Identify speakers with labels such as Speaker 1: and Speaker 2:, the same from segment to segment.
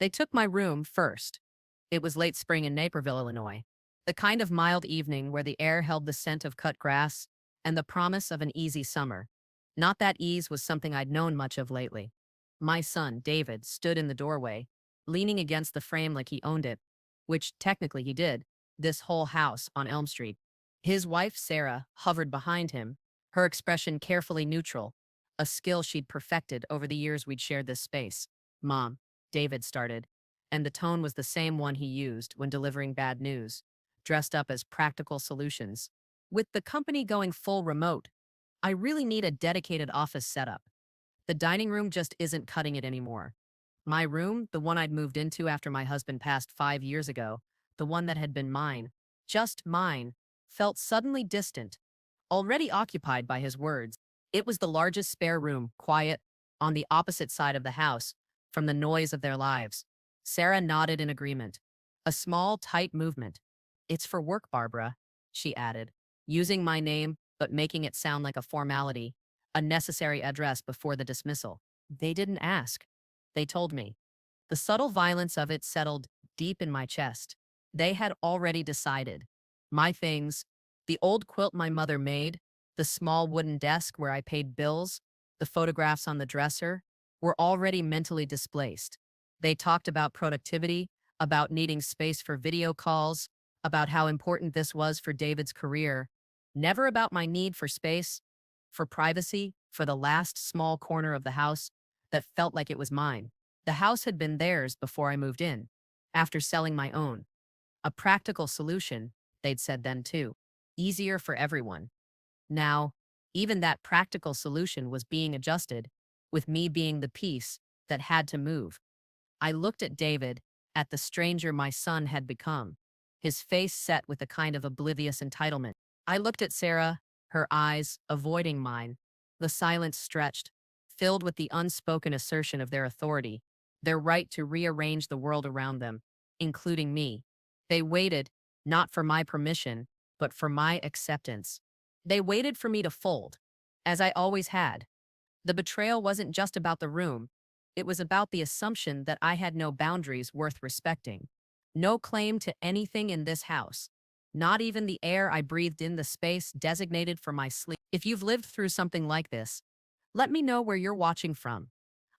Speaker 1: They took my room first. It was late spring in Naperville, Illinois. The kind of mild evening where the air held the scent of cut grass and the promise of an easy summer. Not that ease was something I'd known much of lately. My son, David, stood in the doorway, leaning against the frame like he owned it, which technically he did, this whole house on Elm Street. His wife, Sarah, hovered behind him, her expression carefully neutral, a skill she'd perfected over the years we'd shared this space. Mom, David started, and the tone was the same one he used when delivering bad news, dressed up as practical solutions. With the company going full remote, I really need a dedicated office setup. The dining room just isn't cutting it anymore. My room, the one I'd moved into after my husband passed 5 years ago, the one that had been mine, just mine, felt suddenly distant, already occupied by his words. It was the largest spare room, quiet, on the opposite side of the house, from the noise of their lives. Sarah nodded in agreement. A small, tight movement. "It's for work, Barbara," she added, using my name but making it sound like a formality, a necessary address before the dismissal. They didn't ask. They told me. The subtle violence of it settled deep in my chest. They had already decided. My things, the old quilt my mother made, the small wooden desk where I paid bills, the photographs on the dresser, were already mentally displaced. They talked about productivity, about needing space for video calls, about how important this was for David's career, never about my need for space, for privacy, for the last small corner of the house that felt like it was mine. The house had been theirs before I moved in, after selling my own. A practical solution, they'd said then too. Easier for everyone. Now, even that practical solution was being adjusted, with me being the piece that had to move. I looked at David, at the stranger my son had become, his face set with a kind of oblivious entitlement. I looked at Sarah, her eyes avoiding mine, the silence stretched, filled with the unspoken assertion of their authority, their right to rearrange the world around them, including me. They waited, not for my permission, but for my acceptance. They waited for me to fold, as I always had. The betrayal wasn't just about the room, it was about the assumption that I had no boundaries worth respecting. No claim to anything in this house. Not even the air I breathed in, the space designated for my sleep. If you've lived through something like this, let me know where you're watching from.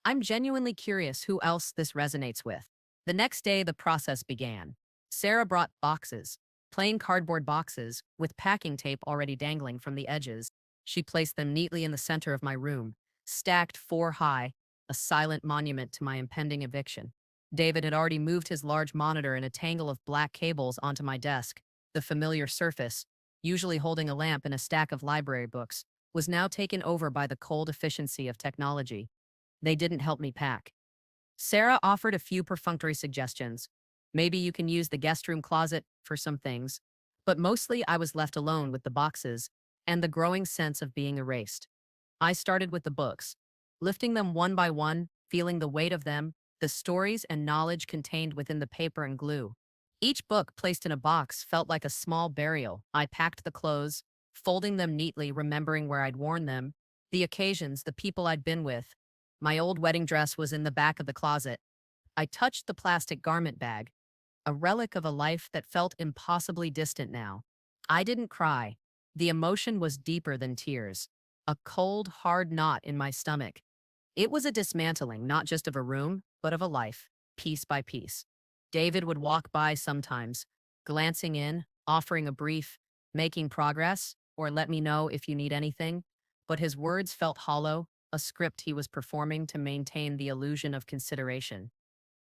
Speaker 1: I'm genuinely curious who else this resonates with. The next day, the process began. Sarah brought boxes, plain cardboard boxes, with packing tape already dangling from the edges. She placed them neatly in the center of my room, stacked 4 high, a silent monument to my impending eviction. David had already moved his large monitor and a tangle of black cables onto my desk. The familiar surface, usually holding a lamp and a stack of library books, was now taken over by the cold efficiency of technology. They didn't help me pack. Sarah offered a few perfunctory suggestions. Maybe you can use the guest room closet for some things. But mostly I was left alone with the boxes and the growing sense of being erased. I started with the books, lifting them one by one, feeling the weight of them, the stories and knowledge contained within the paper and glue. Each book placed in a box felt like a small burial. I packed the clothes, folding them neatly, remembering where I'd worn them, the occasions, the people I'd been with. My old wedding dress was in the back of the closet. I touched the plastic garment bag, a relic of a life that felt impossibly distant now. I didn't cry. The emotion was deeper than tears, a cold, hard knot in my stomach. It was a dismantling not just of a room, but of a life, piece by piece. David would walk by sometimes, glancing in, offering a brief, "making progress," or "let me know if you need anything," but his words felt hollow, a script he was performing to maintain the illusion of consideration.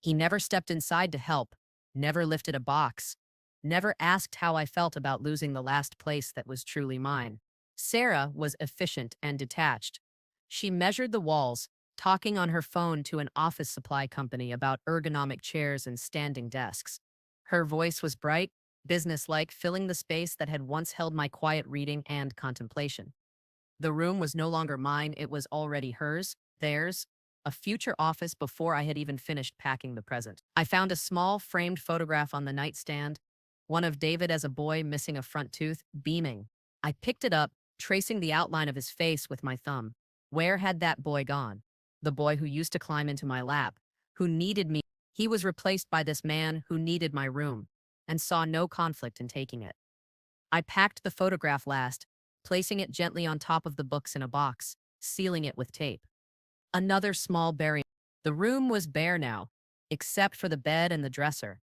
Speaker 1: He never stepped inside to help, never lifted a box, never asked how I felt about losing the last place that was truly mine. Sarah was efficient and detached. She measured the walls, talking on her phone to an office supply company about ergonomic chairs and standing desks. Her voice was bright, businesslike, filling the space that had once held my quiet reading and contemplation. The room was no longer mine, it was already hers, theirs, a future office before I had even finished packing the present. I found a small framed photograph on the nightstand, one of David as a boy missing a front tooth, beaming. I picked it up, tracing the outline of his face with my thumb. Where had that boy gone? The boy who used to climb into my lap, who needed me He was replaced by this man who needed my room and saw no conflict in taking it. I packed the photograph last, placing it gently on top of the books in a box, sealing it with tape. Another small burial. The room was bare now, except for the bed and the dresser.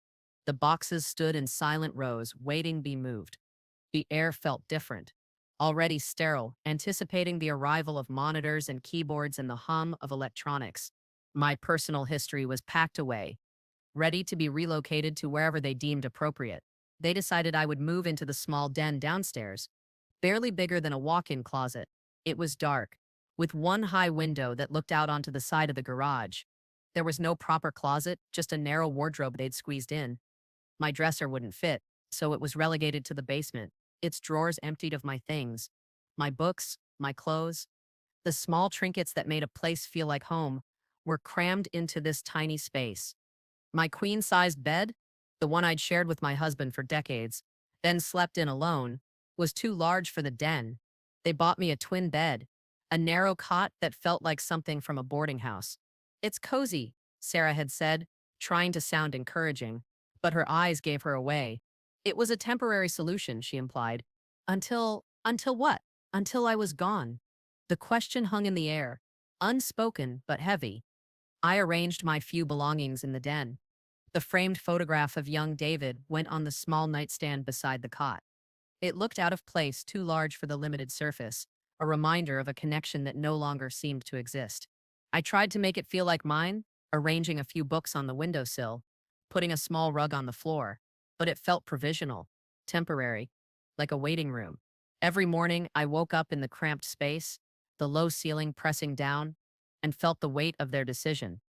Speaker 1: The boxes stood in silent rows, waiting to be moved. The air felt different, already sterile, anticipating the arrival of monitors and keyboards and the hum of electronics. My personal history was packed away, ready to be relocated to wherever they deemed appropriate. They decided I would move into the small den downstairs, barely bigger than a walk-in closet. It was dark, with one high window that looked out onto the side of the garage. There was no proper closet, just a narrow wardrobe they'd squeezed in. My dresser wouldn't fit, so it was relegated to the basement, its drawers emptied of my things, my books, my clothes. The small trinkets that made a place feel like home were crammed into this tiny space. My queen-sized bed, the one I'd shared with my husband for decades, then slept in alone, was too large for the den. They bought me a twin bed, a narrow cot that felt like something from a boarding house. "It's cozy," Sarah had said, trying to sound encouraging, but her eyes gave her away. It was a temporary solution, she implied. Until what? Until I was gone. The question hung in the air, unspoken but heavy. I arranged my few belongings in the den. The framed photograph of young David went on the small nightstand beside the cot. It looked out of place, too large for the limited surface, a reminder of a connection that no longer seemed to exist. I tried to make it feel like mine, arranging a few books on the windowsill, putting a small rug on the floor, but it felt provisional, temporary, like a waiting room. Every morning, I woke up in the cramped space, the low ceiling pressing down, and felt the weight of their decision.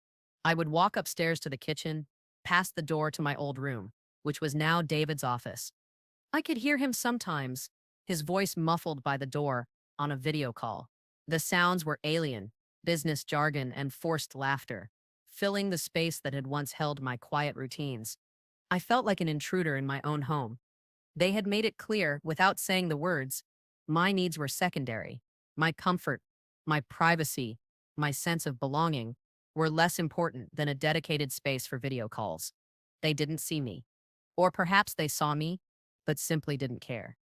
Speaker 1: I would walk upstairs to the kitchen, past the door to my old room, which was now David's office. I could hear him sometimes, his voice muffled by the door, on a video call. The sounds were alien, business jargon and forced laughter, filling the space that had once held my quiet routines. I felt like an intruder in my own home. They had made it clear, without saying the words, my needs were secondary. My comfort, my privacy, my sense of belonging were less important than a dedicated space for video calls. They didn't see me. Or perhaps they saw me, but simply didn't care.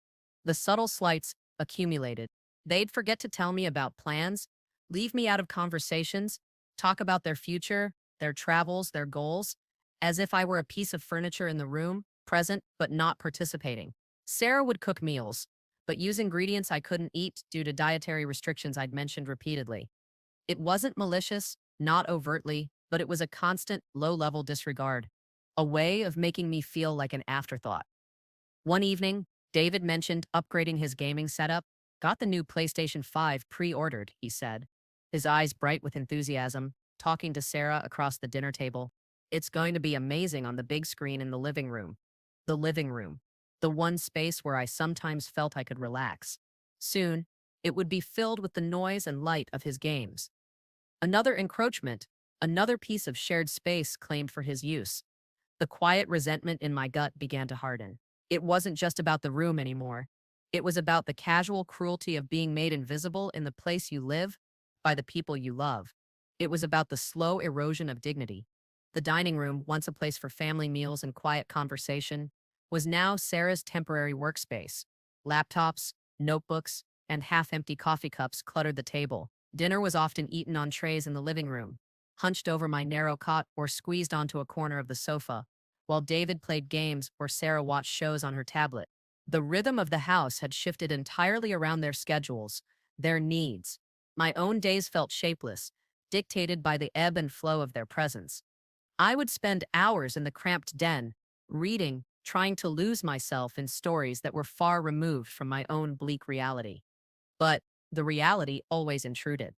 Speaker 1: The subtle slights accumulated. They'd forget to tell me about plans, leave me out of conversations, talk about their future, their travels, their goals, as if I were a piece of furniture in the room, present but not participating. Sarah would cook meals, but use ingredients I couldn't eat due to dietary restrictions I'd mentioned repeatedly. It wasn't malicious, not overtly, but it was a constant, low-level disregard, a way of making me feel like an afterthought. One evening, David mentioned upgrading his gaming setup. "Got the new PlayStation 5 pre-ordered," he said, his eyes bright with enthusiasm, talking to Sarah across the dinner table. "It's going to be amazing on the big screen in the living room." The living room, the one space where I sometimes felt I could relax. Soon, it would be filled with the noise and light of his games. Another encroachment, another piece of shared space claimed for his use. The quiet resentment in my gut began to harden. It wasn't just about the room anymore. It was about the casual cruelty of being made invisible in the place you live by the people you love. It was about the slow erosion of dignity. The dining room, once a place for family meals and quiet conversation, was now Sarah's temporary workspace. Laptops, notebooks, and half-empty coffee cups cluttered the table. Dinner was often eaten on trays in the living room, hunched over my narrow cot or squeezed onto a corner of the sofa, while David played games or Sarah watched shows on her tablet. The rhythm of the house had shifted entirely around their schedules, their needs. My own days felt shapeless, dictated by the ebb and flow of their presence. I would spend hours in the cramped den, reading, trying to lose myself in stories that were far removed from my own bleak reality. But the reality always intruded.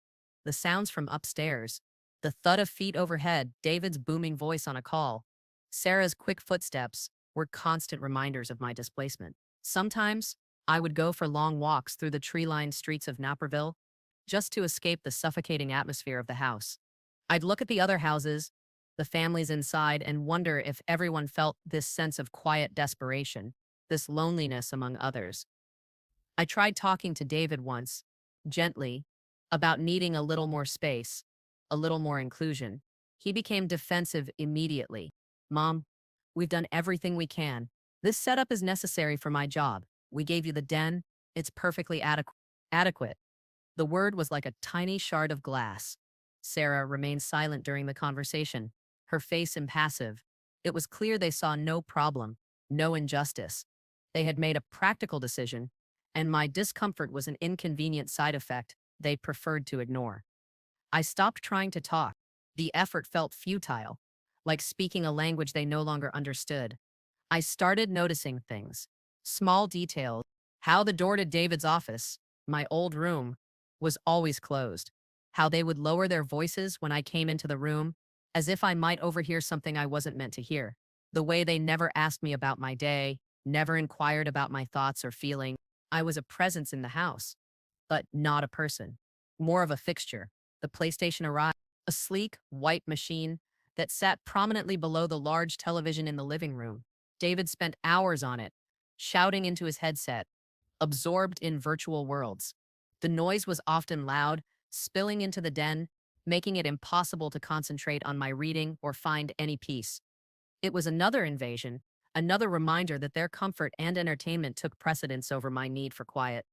Speaker 1: The sounds from upstairs, the thud of feet overhead, David's booming voice on a call, Sarah's quick footsteps were constant reminders of my displacement. Sometimes, I would go for long walks through the tree-lined streets of Naperville just to escape the suffocating atmosphere of the house. I'd look at the other houses, the families inside, and wonder if everyone felt this sense of quiet desperation, this loneliness among others. I tried talking to David once, gently, about needing a little more space, a little more inclusion. He became defensive immediately. Mom, we've done everything we can. This setup is necessary for my job. We gave you the den. It's perfectly adequate. The word was like a tiny shard of glass. Sarah remained silent during the conversation, her face impassive. It was clear they saw no problem, no injustice. They had made a practical decision, and my discomfort was an inconvenient side effect they preferred to ignore. I stopped trying to talk. The effort felt futile, like speaking a language they no longer understood. I started noticing things, small details, how the door to David's office, my old room, was always closed, how they would lower their voices when I came into the room, as if I might overhear something I wasn't meant to hear, the way they never asked me about my day, never inquired about my thoughts or feelings. I was a presence in the house, but not a person, more of a fixture. The PlayStation arrived, a sleek, white machine that sat prominently below the large television in the living room. David spent hours on it, shouting into his headset, absorbed in virtual worlds. The noise was often loud, spilling into the den, making it impossible to concentrate on my reading or find any peace. It was another invasion, another reminder that their comfort and entertainment took precedence over my need for quiet.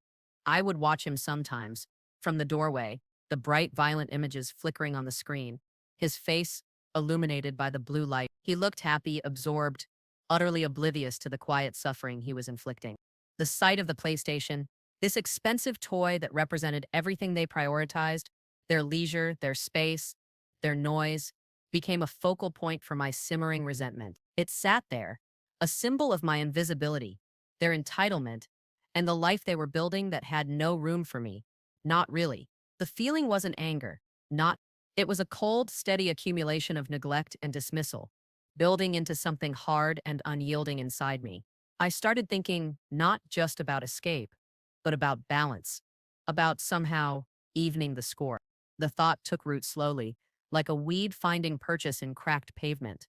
Speaker 1: I would watch him sometimes, from the doorway, the bright, violent images flickering on the screen, his face illuminated by the blue light. He looked happy, absorbed, utterly oblivious to the quiet suffering he was inflicting. The sight of the PlayStation, this expensive toy that represented everything they prioritized, their leisure, their space, their noise, became a focal point for my simmering resentment. It sat there, a symbol of my invisibility, their entitlement, and the life they were building that had no room for me. Not really. The feeling wasn't anger. Not. It was a cold, steady accumulation of neglect and dismissal, building into something hard and unyielding inside me. I started thinking not just about escape, but about balance, about somehow evening the score. The thought took root slowly, like a weed finding purchase in cracked pavement.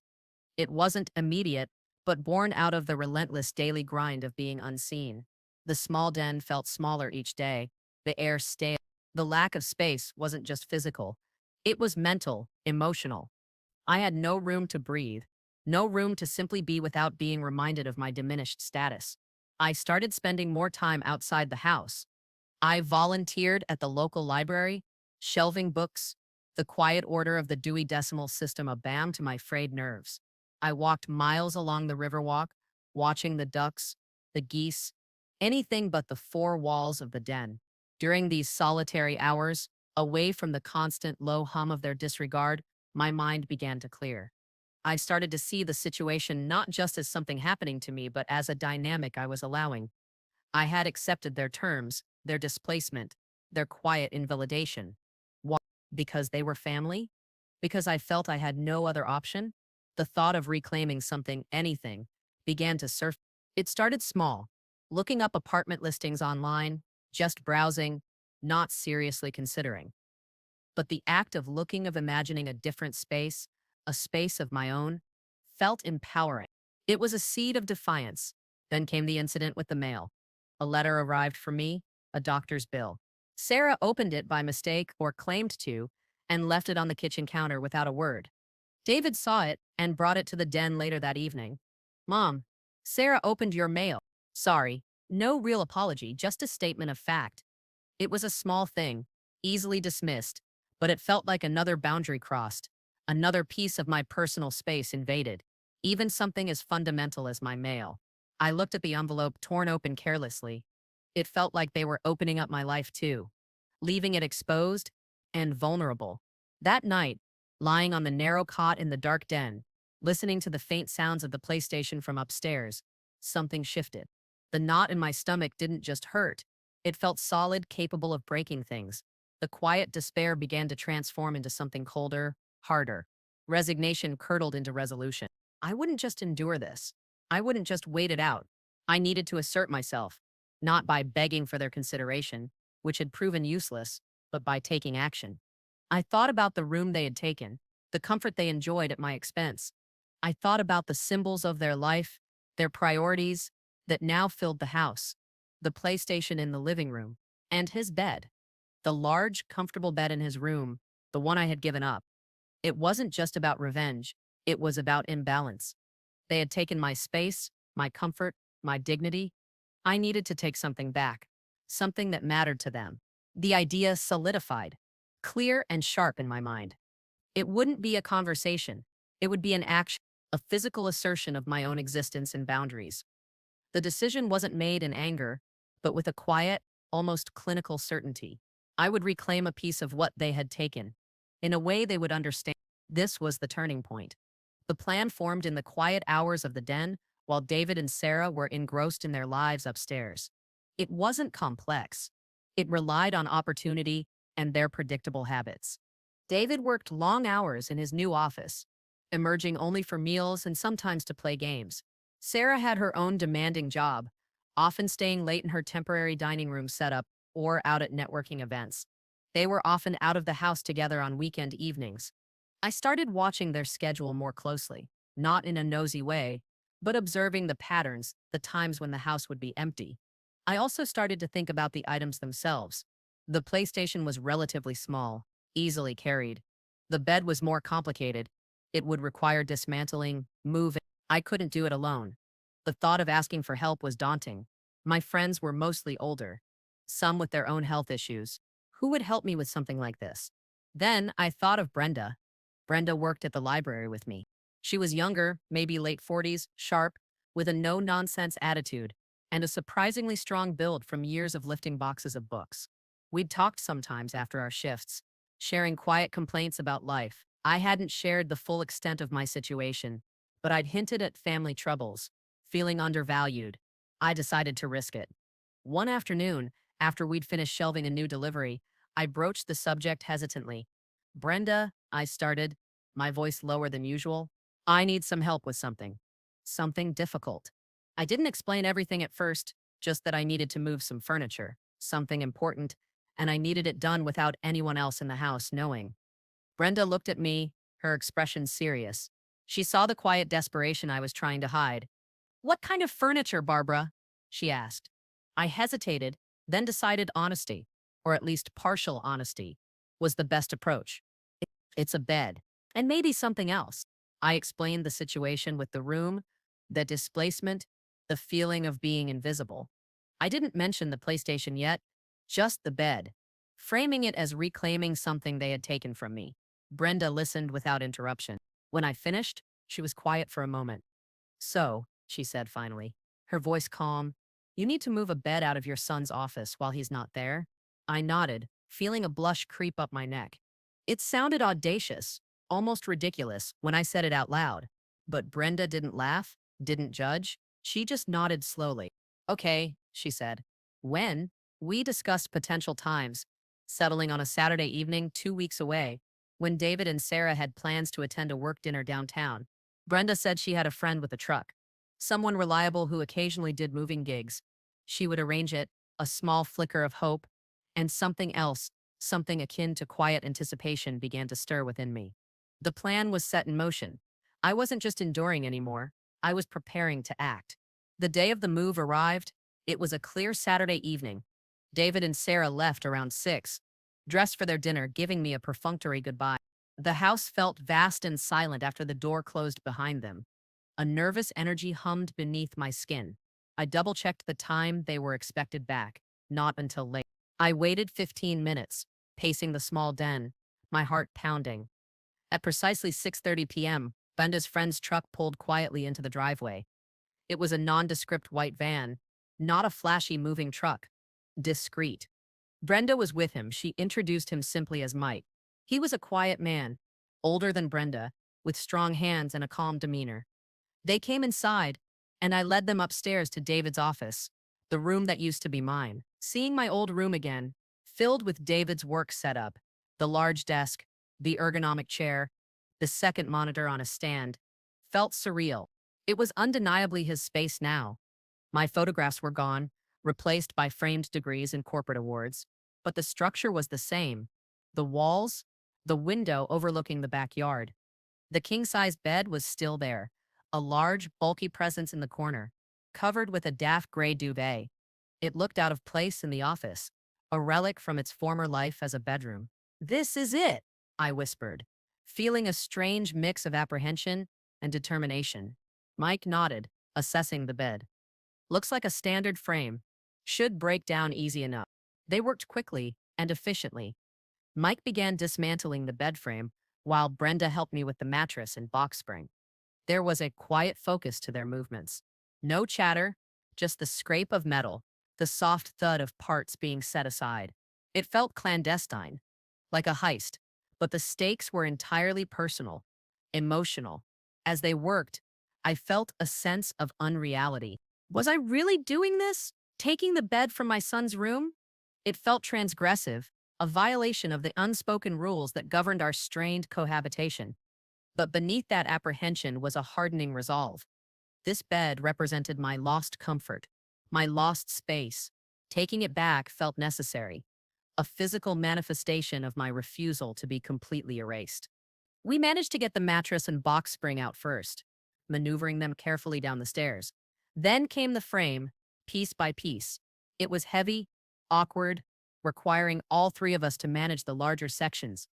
Speaker 1: It wasn't immediate, but born out of the relentless daily grind of being unseen. The small den felt smaller each day, the air stale. The lack of space wasn't just physical, it was mental, emotional. I had no room to breathe, no room to simply be without being reminded of my diminished status. I started spending more time outside the house. I volunteered at the local library, shelving books, the quiet order of the Dewey Decimal System a balm to my frayed nerves. I walked miles along the Riverwalk, watching the ducks, the geese, anything but the four walls of the den. During these solitary hours, away from the constant low hum of their disregard, my mind began to clear. I started to see the situation not just as something happening to me, but as a dynamic I was allowing. I had accepted their terms, their displacement, their quiet invalidation. Why? Because they were family? Because I felt I had no other option? The thought of reclaiming something, anything, began to surface. It started small, looking up apartment listings online, just browsing, not seriously considering. But the act of looking, of imagining a different space, a space of my own, felt empowering. It was a seed of defiance. Then came the incident with the mail. A letter arrived for me, a doctor's bill. Sarah opened it by mistake, or claimed to, and left it on the kitchen counter without a word. David saw it and brought it to the den later that evening. Mom, Sarah opened your mail. Sorry, no real apology, just a statement of fact. It was a small thing, easily dismissed, but it felt like another boundary crossed, another piece of my personal space invaded, even something as fundamental as my mail. I looked at the envelope torn open carelessly. It felt like they were opening up my life too, leaving it exposed and vulnerable. That night, lying on the narrow cot in the dark den, listening to the faint sounds of the PlayStation from upstairs, something shifted. The knot in my stomach didn't just hurt. It felt solid, capable of breaking things. The quiet despair began to transform into something colder, harder. Resignation curdled into resolution. I wouldn't just endure this. I wouldn't just wait it out. I needed to assert myself, not by begging for their consideration, which had proven useless, but by taking action. I thought about the room they had taken, the comfort they enjoyed at my expense. I thought about the symbols of their life, their priorities, that now filled the house, the PlayStation in the living room, and his bed, the large, comfortable bed in his room, the one I had given up. It wasn't just about revenge, it was about imbalance. They had taken my space, my comfort, my dignity. I needed to take something back, something that mattered to them. The idea solidified, clear and sharp in my mind. It wouldn't be a conversation, it would be an action, a physical assertion of my own existence and boundaries. The decision wasn't made in anger, but with a quiet, almost clinical certainty. I would reclaim a piece of what they had taken, in a way they would understand. This was the turning point. The plan formed in the quiet hours of the den, while David and Sarah were engrossed in their lives upstairs. It wasn't complex. It relied on opportunity and their predictable habits. David worked long hours in his new office, emerging only for meals and sometimes to play games. Sarah had her own demanding job, often staying late in her temporary dining room setup or out at networking events. They were often out of the house together on weekend evenings. I started watching their schedule more closely, not in a nosy way, but observing the patterns, the times when the house would be empty. I also started to think about the items themselves. The PlayStation was relatively small, easily carried. The bed was more complicated. It would require dismantling, moving. I couldn't do it alone. The thought of asking for help was daunting. My friends were mostly older, some with their own health issues. Who would help me with something like this? Then I thought of Brenda. Brenda worked at the library with me. She was younger, maybe late 40s, sharp, with a no-nonsense attitude, and a surprisingly strong build from years of lifting boxes of books. We'd talked sometimes after our shifts, sharing quiet complaints about life. I hadn't shared the full extent of my situation, but I'd hinted at family troubles, feeling undervalued. I decided to risk it. One afternoon, after we'd finished shelving a new delivery, I broached the subject hesitantly. Brenda, I started, my voice lower than usual. I need some help with something. Something difficult. I didn't explain everything at first, just that I needed to move some furniture, something important, and I needed it done without anyone else in the house knowing. Brenda looked at me, her expression serious. She saw the quiet desperation I was trying to hide. What kind of furniture, Barbara? She asked. I hesitated, then decided honesty, or at least partial honesty, was the best approach. It's a bed, and maybe something else. I explained the situation with the room, the displacement, the feeling of being invisible. I didn't mention the PlayStation yet, just the bed, framing it as reclaiming something they had taken from me. Brenda listened without interruption. When I finished, she was quiet for a moment. So, she said finally, her voice calm, you need to move a bed out of your son's office while he's not there. I nodded, feeling a blush creep up my neck. It sounded audacious, almost ridiculous, when I said it out loud. But Brenda didn't laugh, didn't judge. She just nodded slowly. Okay, she said. When? We discussed potential times, settling on a Saturday evening 2 weeks away, when David and Sarah had plans to attend a work dinner downtown. Brenda said she had a friend with a truck, someone reliable who occasionally did moving gigs. She would arrange it, a small flicker of hope, and something else, something akin to quiet anticipation began to stir within me. The plan was set in motion. I wasn't just enduring anymore, I was preparing to act. The day of the move arrived. It was a clear Saturday evening. David and Sarah left around 6, dressed for their dinner, giving me a perfunctory goodbye. The house felt vast and silent after the door closed behind them. A nervous energy hummed beneath my skin. I double-checked the time they were expected back, not until late. I waited 15 minutes, pacing the small den, my heart pounding. At precisely 6:30 p.m., Brenda's friend's truck pulled quietly into the driveway. It was a nondescript white van, not a flashy moving truck. Discreet. Brenda was with him. She introduced him simply as Mike. He was a quiet man, older than Brenda, with strong hands and a calm demeanor. They came inside, and I led them upstairs to David's office, the room that used to be mine. Seeing my old room again, filled with David's work setup, the large desk, the ergonomic chair, the second monitor on a stand, felt surreal. It was undeniably his space now. My photographs were gone, replaced by framed degrees and corporate awards, but the structure was the same. The walls, the window overlooking the backyard. The king-size bed was still there, a large, bulky presence in the corner, covered with a daft gray duvet. It looked out of place in the office, a relic from its former life as a bedroom. This is it, I whispered, feeling a strange mix of apprehension and determination. Mike nodded, assessing the bed. Looks like a standard frame. Should break down easy enough. They worked quickly and efficiently. Mike began dismantling the bed frame, while Brenda helped me with the mattress and box spring. There was a quiet focus to their movements. No chatter, just the scrape of metal, the soft thud of parts being set aside. It felt clandestine, like a heist, but the stakes were entirely personal, emotional. As they worked, I felt a sense of unreality. Was I really doing this? Taking the bed from my son's room? It felt transgressive, a violation of the unspoken rules that governed our strained cohabitation. But beneath that apprehension was a hardening resolve. This bed represented my lost comfort, my lost space. Taking it back felt necessary, a physical manifestation of my refusal to be completely erased. We managed to get the mattress and box spring out first, maneuvering them carefully down the stairs. Then came the frame, piece by piece. It was heavy, awkward, requiring all three of us to manage the larger sections.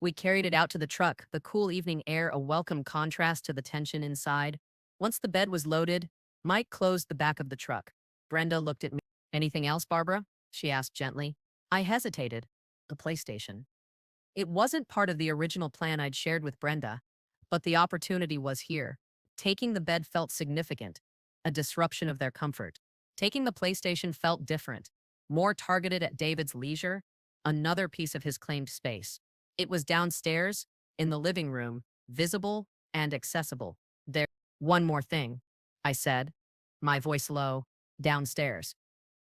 Speaker 1: We carried it out to the truck, the cool evening air a welcome contrast to the tension inside. Once the bed was loaded, Mike closed the back of the truck. Brenda looked at me. Anything else, Barbara? She asked gently. I hesitated. The PlayStation. It wasn't part of the original plan I'd shared with Brenda, but the opportunity was here. Taking the bed felt significant, a disruption of their comfort. Taking the PlayStation felt different, more targeted at David's leisure, another piece of his claimed space. It was downstairs, in the living room, visible and accessible. There. One more thing, I said, my voice low, downstairs.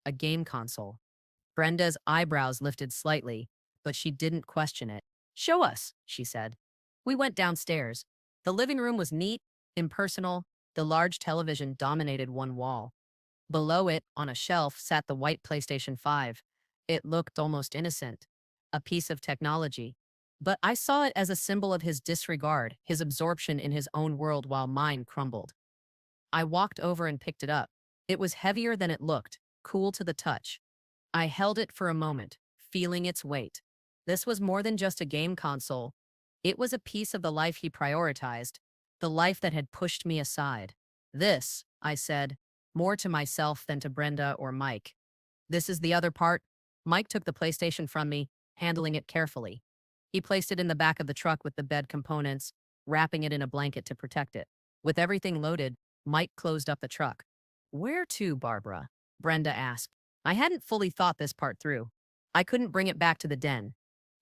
Speaker 1: A game console. Brenda's eyebrows lifted slightly, but she didn't question it. Show us, she said. We went downstairs. The living room was neat, impersonal. The large television dominated one wall. Below it, on a shelf, sat the white PlayStation 5. It looked almost innocent, a piece of technology. But I saw it as a symbol of his disregard, his absorption in his own world while mine crumbled. I walked over and picked it up. It was heavier than it looked, cool to the touch. I held it for a moment, feeling its weight. This was more than just a game console. It was a piece of the life he prioritized, the life that had pushed me aside. This, I said, more to myself than to Brenda or Mike. This is the other part. Mike took the PlayStation from me, handling it carefully. He placed it in the back of the truck with the bed components, wrapping it in a blanket to protect it. With everything loaded, Mike closed up the truck. Where to, Barbara? Brenda asked. I hadn't fully thought this part through. I couldn't bring it back to the den.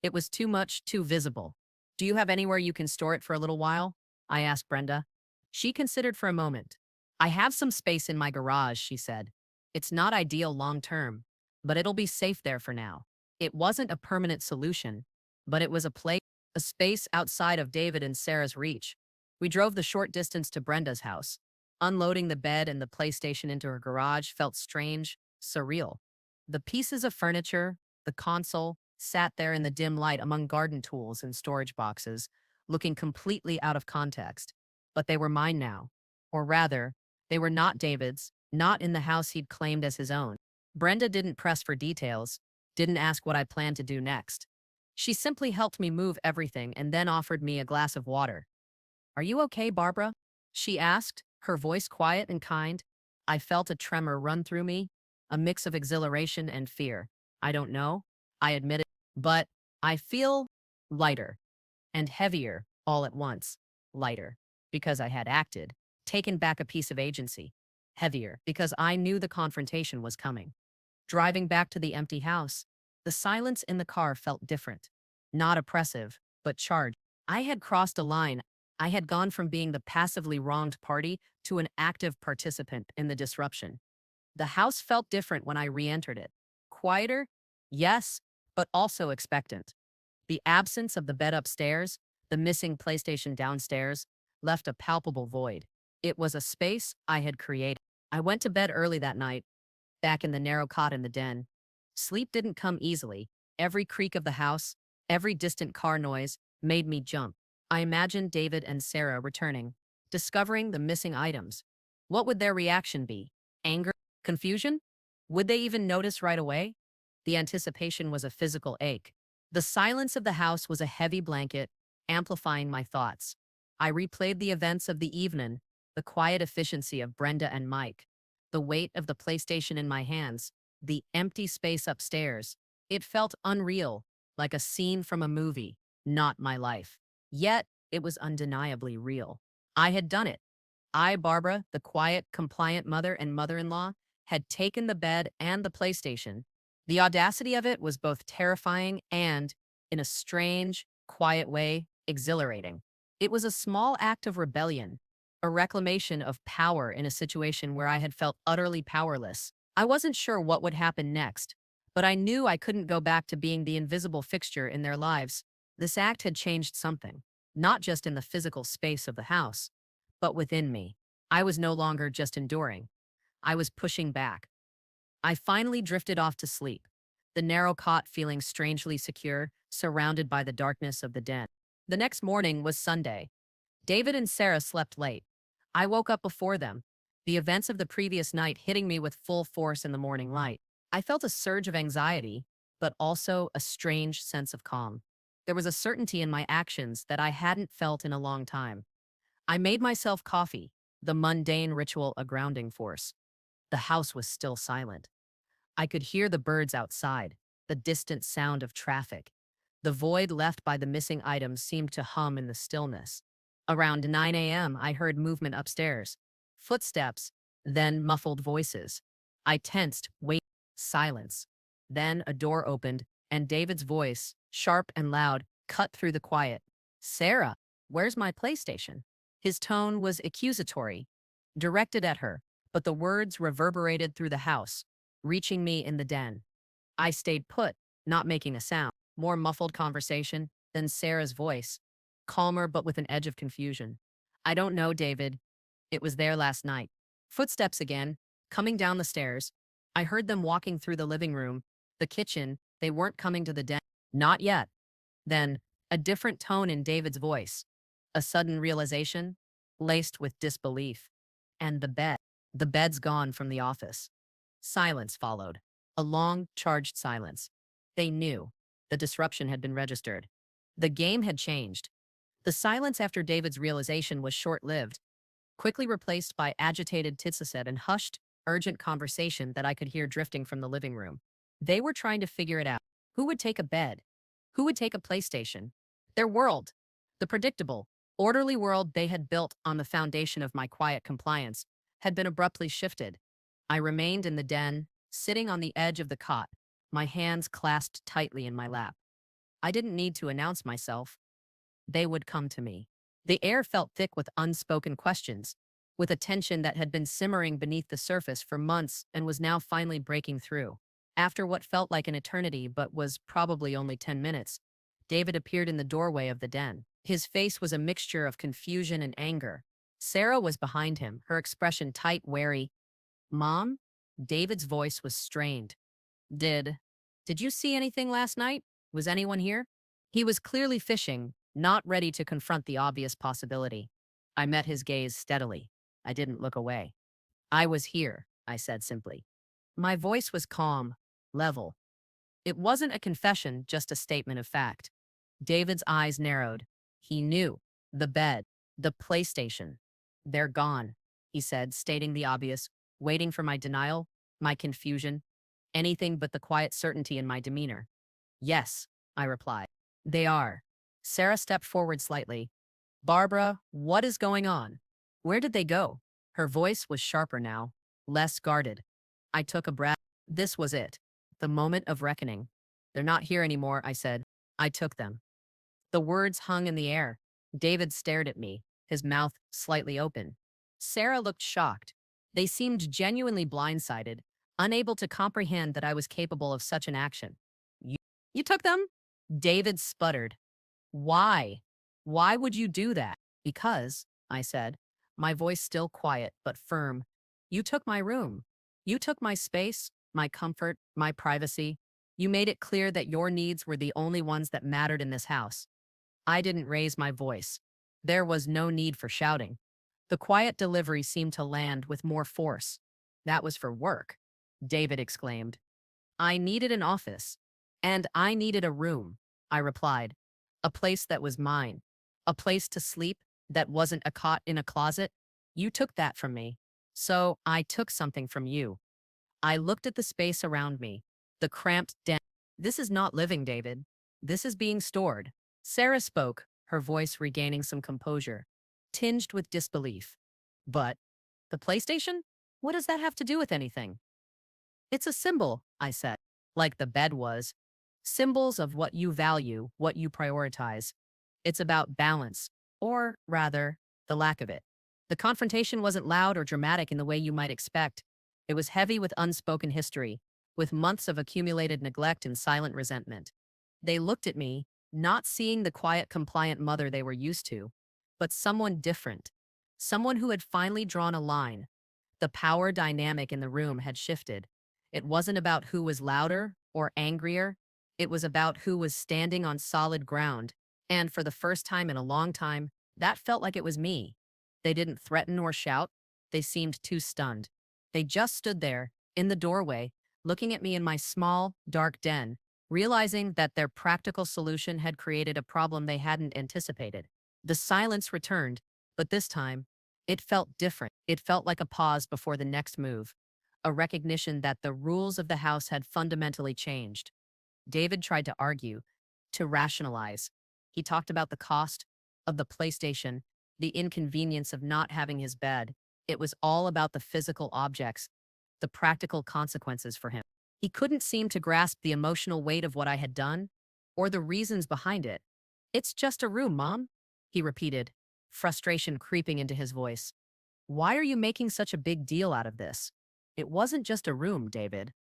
Speaker 1: It was too much, too visible. Do you have anywhere you can store it for a little while? I asked Brenda. She considered for a moment. I have some space in my garage, she said. It's not ideal long term, but it'll be safe there for now. It wasn't a permanent solution, but it was a space outside of David and Sarah's reach. We drove the short distance to Brenda's house. Unloading the bed and the PlayStation into her garage felt strange, surreal. The pieces of furniture, the console, sat there in the dim light among garden tools and storage boxes, looking completely out of context. But they were mine now. Or rather, they were not David's, not in the house he'd claimed as his own. Brenda didn't press for details, didn't ask what I planned to do next. She simply helped me move everything and then offered me a glass of water. Are you okay, Barbara? She asked, her voice quiet and kind. I felt a tremor run through me, a mix of exhilaration and fear. I don't know, I admitted, but I feel lighter and heavier all at once. Lighter, because I had acted, taken back a piece of agency. Heavier, because I knew the confrontation was coming. Driving back to the empty house, the silence in the car felt different. Not oppressive, but charged. I had crossed a line. I had gone from being the passively wronged party to an active participant in the disruption. The house felt different when I re-entered it. Quieter, yes, but also expectant. The absence of the bed upstairs, the missing PlayStation downstairs, left a palpable void. It was a space I had created. I went to bed early that night, back in the narrow cot in the den. Sleep didn't come easily. Every creak of the house, every distant car noise made me jump. I imagined David and Sarah returning, discovering the missing items. What would their reaction be? Anger? Confusion? Would they even notice right away? The anticipation was a physical ache. The silence of the house was a heavy blanket, amplifying my thoughts. I replayed the events of the evening, the quiet efficiency of Brenda and Mike, the weight of the PlayStation in my hands, the empty space upstairs. It felt unreal, like a scene from a movie, not my life. Yet, it was undeniably real. I had done it. I, Barbara, the quiet, compliant mother and mother-in-law, had taken the bed and the PlayStation. The audacity of it was both terrifying and, in a strange, quiet way, exhilarating. It was a small act of rebellion, a reclamation of power in a situation where I had felt utterly powerless. I wasn't sure what would happen next, but I knew I couldn't go back to being the invisible fixture in their lives. This act had changed something, not just in the physical space of the house, but within me. I was no longer just enduring. I was pushing back. I finally drifted off to sleep, the narrow cot feeling strangely secure, surrounded by the darkness of the den. The next morning was Sunday. David and Sarah slept late. I woke up before them, the events of the previous night hitting me with full force in the morning light. I felt a surge of anxiety, but also a strange sense of calm. There was a certainty in my actions that I hadn't felt in a long time. I made myself coffee, the mundane ritual a grounding force. The house was still silent. I could hear the birds outside, the distant sound of traffic. The void left by the missing items seemed to hum in the stillness. Around 9 a.m., I heard movement upstairs. Footsteps, then muffled voices. I tensed, wait, silence. Then a door opened, and David's voice, sharp and loud, cut through the quiet. "Sarah, where's my PlayStation?" His tone was accusatory, directed at her, but the words reverberated through the house, reaching me in the den. I stayed put, not making a sound. More muffled conversation, then Sarah's voice, calmer but with an edge of confusion. "I don't know, David. It was there last night." Footsteps again, coming down the stairs. I heard them walking through the living room, the kitchen. They weren't coming to the den. Not yet. Then, a different tone in David's voice. A sudden realization, laced with disbelief. And the bed. The bed's gone from the office. Silence followed. A long, charged silence. They knew. The disruption had been registered. The game had changed. The silence after David's realization was short-lived, quickly replaced by agitated titsaset and hushed, urgent conversation that I could hear drifting from the living room. They were trying to figure it out. Who would take a bed? Who would take a PlayStation? Their world, the predictable, orderly world they had built on the foundation of my quiet compliance, had been abruptly shifted. I remained in the den, sitting on the edge of the cot, my hands clasped tightly in my lap. I didn't need to announce myself. They would come to me. The air felt thick with unspoken questions, with a tension that had been simmering beneath the surface for months and was now finally breaking through. After what felt like an eternity but was probably only 10 minutes, David appeared in the doorway of the den. His face was a mixture of confusion and anger. Sarah was behind him, her expression tight, wary. "Mom?" David's voice was strained. Did you see anything last night? Was anyone here?" He was clearly fishing, not ready to confront the obvious possibility. I met his gaze steadily. I didn't look away. "I was here," I said simply. My voice was calm, level. It wasn't a confession, just a statement of fact. David's eyes narrowed. He knew. The bed, the PlayStation. "They're gone," he said, stating the obvious, waiting for my denial, my confusion, anything but the quiet certainty in my demeanor. "Yes," I replied. "They are." Sarah stepped forward slightly. "Barbara, what is going on? Where did they go?" Her voice was sharper now, less guarded. I took a breath. This was it. The moment of reckoning. "They're not here anymore," I said. "I took them." The words hung in the air. David stared at me, his mouth slightly open. Sarah looked shocked. They seemed genuinely blindsided, unable to comprehend that I was capable of such an action. "You, you took them?" David sputtered. "Why? Why would you do that?" "Because," I said, my voice still quiet but firm, "you took my room. You took my space, my comfort, my privacy. You made it clear that your needs were the only ones that mattered in this house." I didn't raise my voice. There was no need for shouting. The quiet delivery seemed to land with more force. "That was for work," David exclaimed. "I needed an office. And I needed a room," I replied. "A place that was mine. a place to sleep that wasn't a cot in a closet. You took that from me. So I took something from you. I looked at the space around me, the cramped den. This is not living, David. This is being stored. Sarah spoke, her voice regaining some composure, tinged with disbelief. But the PlayStation? What does that have to do with anything? It's a symbol, I said, like the bed was. Symbols of what you value, what you prioritize. It's about balance, or rather, the lack of it. The confrontation wasn't loud or dramatic in the way you might expect. It was heavy with unspoken history, with months of accumulated neglect and silent resentment. They looked at me, not seeing the quiet, compliant mother they were used to, but someone different. Someone who had finally drawn a line. The power dynamic in the room had shifted. It wasn't about who was louder or angrier. It was about who was standing on solid ground. And for the first time in a long time, that felt like it was me. They didn't threaten or shout. They seemed too stunned. They just stood there, in the doorway, looking at me in my small, dark den, realizing that their practical solution had created a problem they hadn't anticipated. The silence returned, but this time, it felt different. It felt like a pause before the next move, a recognition that the rules of the house had fundamentally changed. David tried to argue, to rationalize. He talked about the cost of the PlayStation, the inconvenience of not having his bed. It was all about the physical objects, the practical consequences for him. He couldn't seem to grasp the emotional weight of what I had done or the reasons behind it. It's just a room, Mom, he repeated, frustration creeping into his voice. Why are you making such a big deal out of this? It wasn't just a room, David.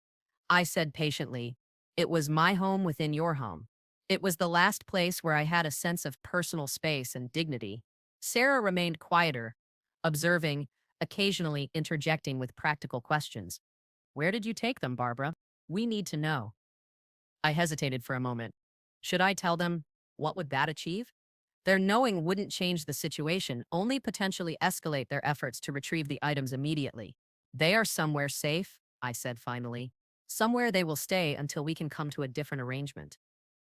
Speaker 1: I said patiently, it was my home within your home. It was the last place where I had a sense of personal space and dignity. Sarah remained quieter, observing, occasionally interjecting with practical questions. Where did you take them, Barbara? We need to know. I hesitated for a moment. Should I tell them? What would that achieve? Their knowing wouldn't change the situation, only potentially escalate their efforts to retrieve the items immediately. They are somewhere safe, I said finally. Somewhere they will stay until we can come to a different arrangement.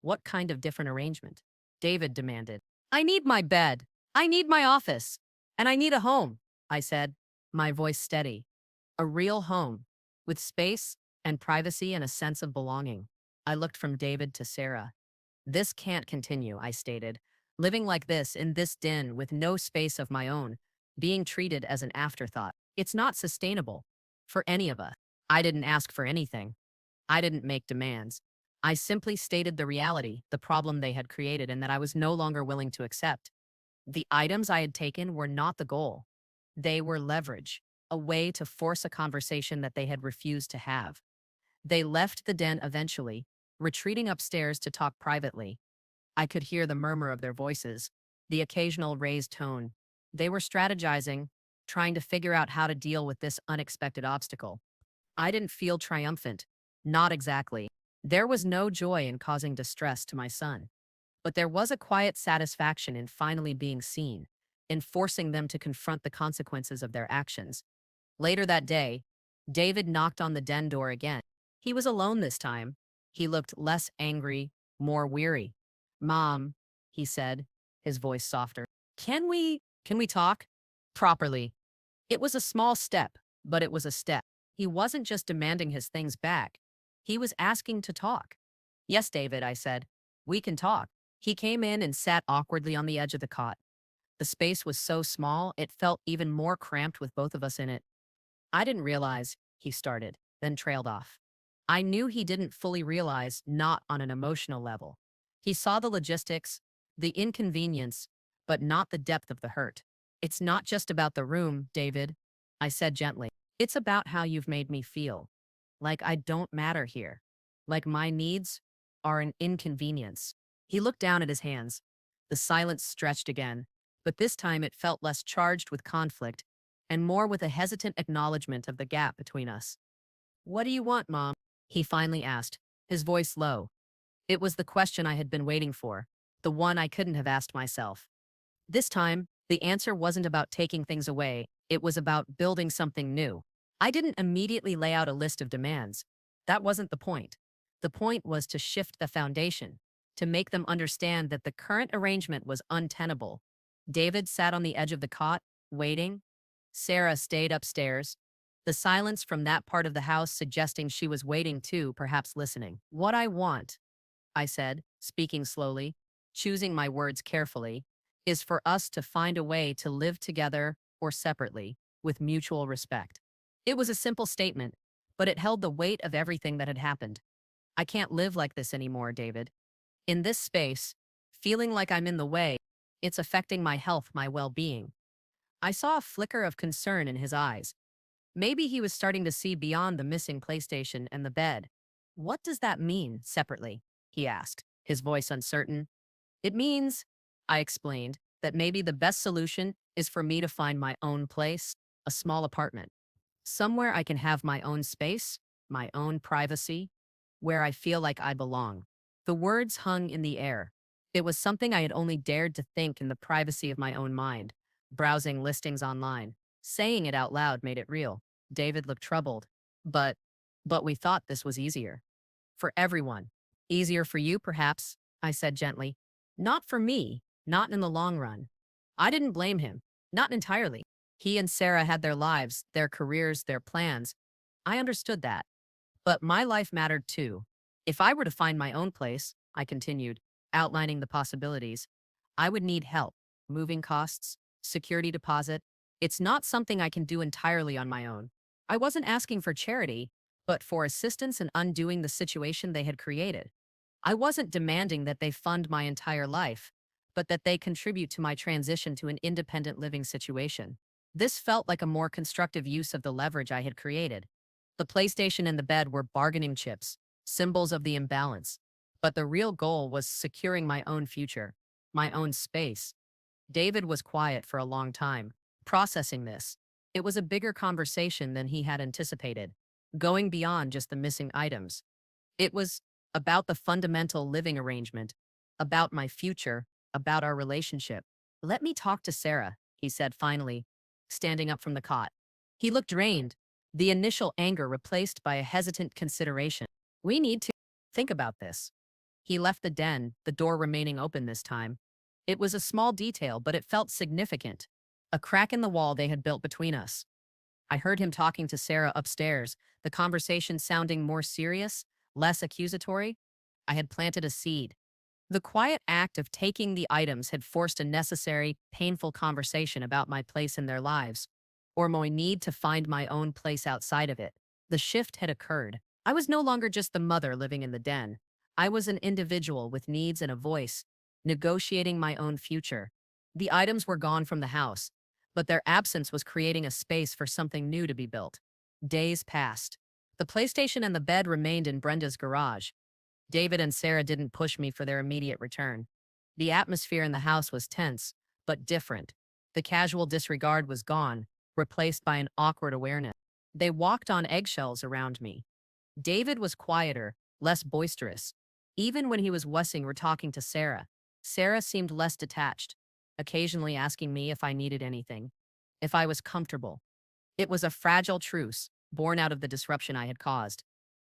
Speaker 1: What kind of different arrangement? David demanded. I need my bed. I need my office. And I need a home, I said, my voice steady. A real home, with space and privacy and a sense of belonging. I looked from David to Sarah. This can't continue, I stated. Living like this in this den with no space of my own, being treated as an afterthought. It's not sustainable for any of us. I didn't ask for anything. I didn't make demands. I simply stated the reality, the problem they had created, and that I was no longer willing to accept. The items I had taken were not the goal. They were leverage, a way to force a conversation that they had refused to have. They left the den eventually, retreating upstairs to talk privately. I could hear the murmur of their voices, the occasional raised tone. They were strategizing, trying to figure out how to deal with this unexpected obstacle. I didn't feel triumphant. Not exactly. There was no joy in causing distress to my son. But there was a quiet satisfaction in finally being seen, in forcing them to confront the consequences of their actions. Later that day, David knocked on the den door again. He was alone this time. He looked less angry, more weary. Mom, he said, his voice softer. Can we talk? Properly. It was a small step, but it was a step. He wasn't just demanding his things back. He was asking to talk. Yes, David, I said. We can talk. He came in and sat awkwardly on the edge of the cot. The space was so small, it felt even more cramped with both of us in it. I didn't realize, he started, then trailed off. I knew he didn't fully realize, not on an emotional level. He saw the logistics, the inconvenience, but not the depth of the hurt. It's not just about the room, David, I said gently. It's about how you've made me feel. Like I don't matter here. Like my needs are an inconvenience. He looked down at his hands. The silence stretched again, but this time it felt less charged with conflict and more with a hesitant acknowledgement of the gap between us. What do you want, Mom? He finally asked, his voice low. It was the question I had been waiting for, the one I couldn't have asked myself. This time, the answer wasn't about taking things away, it was about building something new. I didn't immediately lay out a list of demands. That wasn't the point. The point was to shift the foundation, to make them understand that the current arrangement was untenable. David sat on the edge of the cot, waiting. Sarah stayed upstairs, the silence from that part of the house suggesting she was waiting too, perhaps listening. "What I want," I said, speaking slowly, choosing my words carefully, "is for us to find a way to live together or separately, with mutual respect." It was a simple statement, but it held the weight of everything that had happened. I can't live like this anymore, David. In this space, feeling like I'm in the way, it's affecting my health, my well-being. I saw a flicker of concern in his eyes. Maybe he was starting to see beyond the missing PlayStation and the bed. "What does that mean, separately?" he asked, his voice uncertain. "It means," I explained, "that maybe the best solution is for me to find my own place, a small apartment. Somewhere I can have my own space, my own privacy, where I feel like I belong." The words hung in the air. It was something I had only dared to think in the privacy of my own mind, browsing listings online. Saying it out loud made it real. David looked troubled. But, but we thought this was easier. For everyone. Easier for you, perhaps, I said gently. Not for me, not in the long run. I didn't blame him. Not entirely. He and Sarah had their lives, their careers, their plans. I understood that. But my life mattered too. If I were to find my own place, I continued, outlining the possibilities, I would need help, moving costs, security deposit. It's not something I can do entirely on my own. I wasn't asking for charity, but for assistance in undoing the situation they had created. I wasn't demanding that they fund my entire life, but that they contribute to my transition to an independent living situation. This felt like a more constructive use of the leverage I had created. The PlayStation and the bed were bargaining chips, symbols of the imbalance. But the real goal was securing my own future, my own space. David was quiet for a long time, processing this. It was a bigger conversation than he had anticipated, going beyond just the missing items. It was about the fundamental living arrangement, about my future, about our relationship. "Let me talk to Sarah," he said finally, standing up from the cot. He looked drained, the initial anger replaced by a hesitant consideration. "We need to think about this." He left the den, the door remaining open this time. It was a small detail, but it felt significant. A crack in the wall they had built between us. I heard him talking to Sarah upstairs, the conversation sounding more serious, less accusatory. I had planted a seed. The quiet act of taking the items had forced a necessary, painful conversation about my place in their lives, or my need to find my own place outside of it. The shift had occurred. I was no longer just the mother living in the den. I was an individual with needs and a voice, negotiating my own future. The items were gone from the house, but their absence was creating a space for something new to be built. Days passed. The PlayStation and the bed remained in Brenda's garage. David and Sarah didn't push me for their immediate return. The atmosphere in the house was tense, but different. The casual disregard was gone, replaced by an awkward awareness. They walked on eggshells around me. David was quieter, less boisterous. Even when he was wussing or talking to Sarah, Sarah seemed less detached, occasionally asking me if I needed anything, if I was comfortable. It was a fragile truce, born out of the disruption I had caused.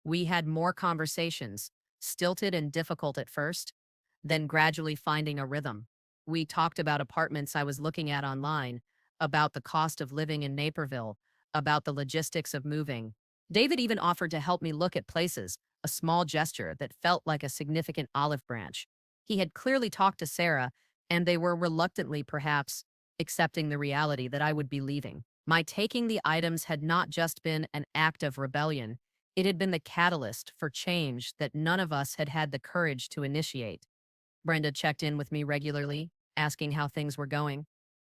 Speaker 1: We had more conversations, stilted and difficult at first, then gradually finding a rhythm. We talked about apartments I was looking at online, about the cost of living in Naperville, about the logistics of moving. David even offered to help me look at places, a small gesture that felt like a significant olive branch. He had clearly talked to Sarah, and they were reluctantly, perhaps, accepting the reality that I would be leaving. My taking the items had not just been an act of rebellion, it had been the catalyst for change that none of us had had the courage to initiate. Brenda checked in with me regularly, asking how things were going.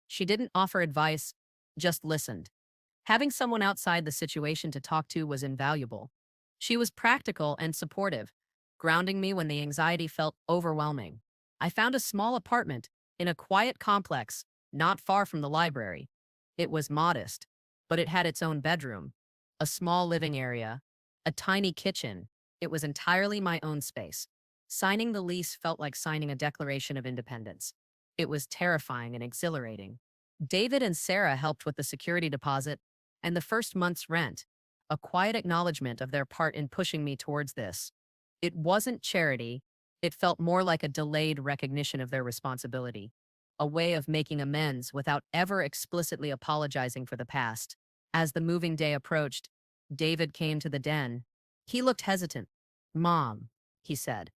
Speaker 1: She didn't offer advice, just listened. Having someone outside the situation to talk to was invaluable. She was practical and supportive, grounding me when the anxiety felt overwhelming. I found a small apartment in a quiet complex, not far from the library. It was modest, but it had its own bedroom, a small living area, a tiny kitchen. It was entirely my own space. Signing the lease felt like signing a declaration of independence. It was terrifying and exhilarating. David and Sarah helped with the security deposit and the first month's rent, a quiet acknowledgement of their part in pushing me towards this. It wasn't charity, It felt more like a delayed recognition of their responsibility, a way of making amends without ever explicitly apologizing for the past. As the moving day approached, David came to the den. He looked hesitant. Mom, he said.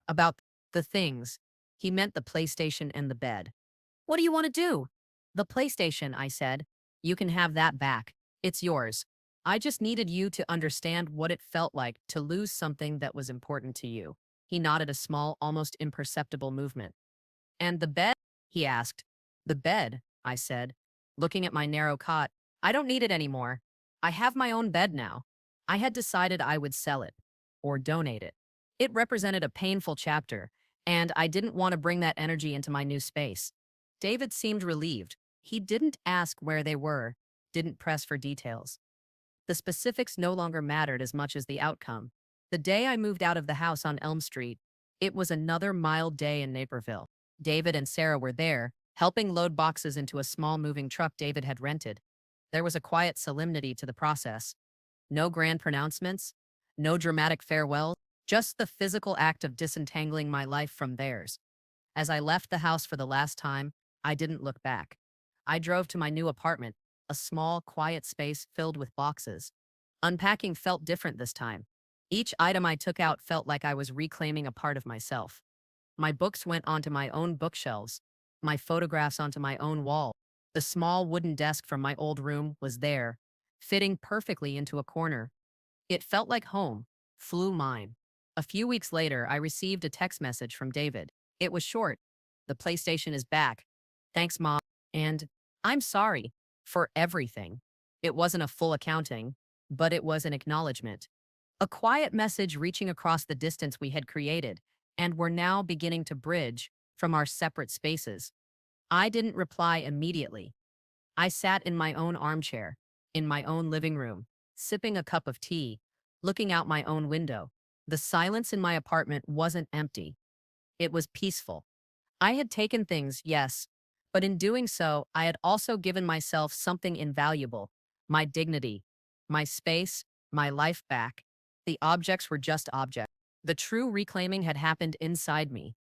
Speaker 1: About the things. He meant the PlayStation and the bed. What do you want to do? The PlayStation, I said. You can have that back. It's yours. I just needed you to understand what it felt like to lose something that was important to you. He nodded a small, almost imperceptible movement. And the bed? He asked. The bed, I said, looking at my narrow cot. I don't need it anymore. I have my own bed now. I had decided I would sell it or donate it. It represented a painful chapter, and I didn't want to bring that energy into my new space. David seemed relieved. He didn't ask where they were, didn't press for details. The specifics no longer mattered as much as the outcome. The day I moved out of the house on Elm Street, it was another mild day in Naperville. David and Sarah were there, helping load boxes into a small moving truck David had rented. There was a quiet solemnity to the process. No grand pronouncements, no dramatic farewells, just the physical act of disentangling my life from theirs. As I left the house for the last time, I didn't look back. I drove to my new apartment, a small, quiet space filled with boxes. Unpacking felt different this time. Each item I took out felt like I was reclaiming a part of myself. My books went onto my own bookshelves, my photographs onto my own wall. The small wooden desk from my old room was there, fitting perfectly into a corner. It felt like home, flew mine. A few weeks later, I received a text message from David. It was short. The PlayStation is back. Thanks, Mom. And I'm sorry for everything. It wasn't a full accounting, but it was an acknowledgement. A quiet message reaching across the distance we had created, and were now beginning to bridge from our separate spaces. I didn't reply immediately. I sat in my own armchair, in my own living room, sipping a cup of tea, looking out my own window. The silence in my apartment wasn't empty. It was peaceful. I had taken things, yes, but in doing so, I had also given myself something invaluable, my dignity, my space, my life back. The objects were just objects. The true reclaiming had happened inside me.